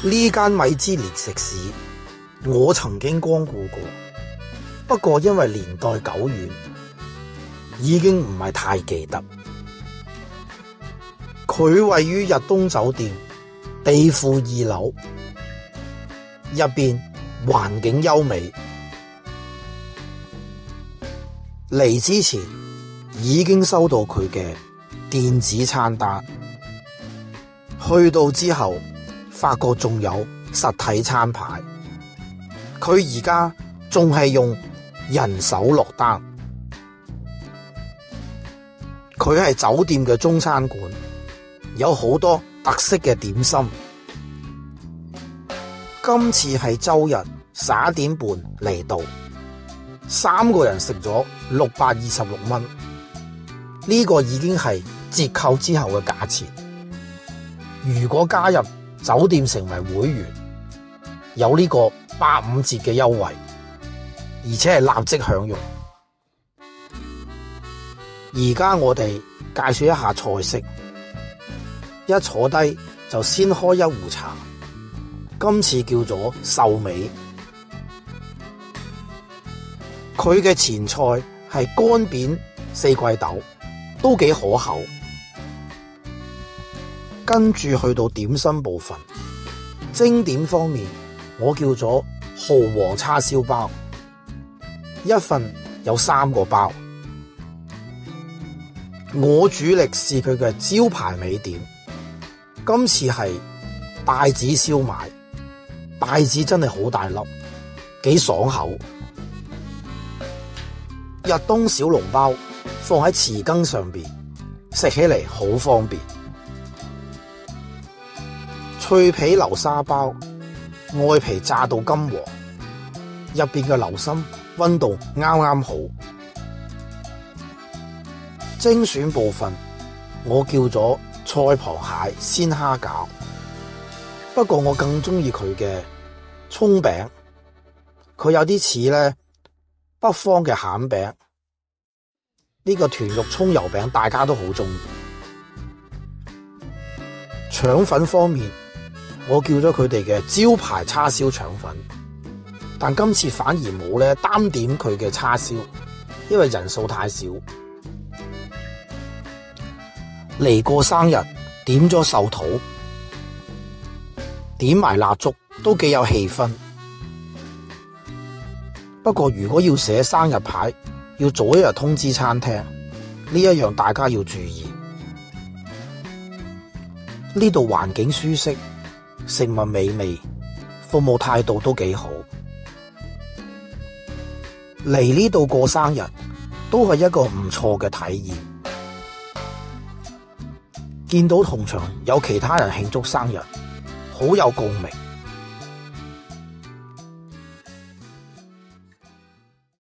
呢間米芝蓮食肆，我曾經光顧過，不過因為年代久遠，已經唔係太記得。佢位於日東酒店地庫2樓，入邊環境優美。嚟之前已經收到佢嘅電子餐單，去到之後發覺仲有實體餐牌。佢而家仲係用人手落單。佢係酒店嘅中餐館，有好多特色嘅點心。今次係周日11點半嚟到，3個人食咗626蚊，呢個已經係折扣之後嘅價錢。如果加入酒店成為會員，有呢個85折嘅優惠，而且係立即享用。而家我哋介紹一下菜式，一坐低就先開一壺茶，今次叫做壽眉。佢嘅前菜係乾煸四季豆，都幾可口。跟住去到點心部分，蒸點方面我叫咗蠔皇叉燒包，一份有3個包。我主力是佢嘅招牌尾點，今次係帶子燒賣，帶子真係好大粒，幾爽口。日東小籠包放喺匙羹上邊，食起嚟好方便。脆皮流沙包，外皮炸到金黃，入邊嘅流心溫度啱啱好。精選部分我叫咗菜螃蟹鮮蝦餃，不過我更中意佢嘅蔥餅，佢有啲似咧北方嘅餡餅。呢個豚肉蔥油餅大家都好中意。腸粉方面我叫咗佢哋嘅招牌叉燒腸粉，但今次反而冇咧單點佢嘅叉燒，因為人數太少。嚟過生日點咗壽桃，點埋蠟燭都幾有氣氛。不過如果要寫生日牌，要早一日通知餐廳，呢一樣大家要注意。呢度環境舒適，食物美味，服務態度都幾好。嚟呢度過生日都係一個唔錯嘅體驗。見到同場有其他人慶祝生日，好有共鳴。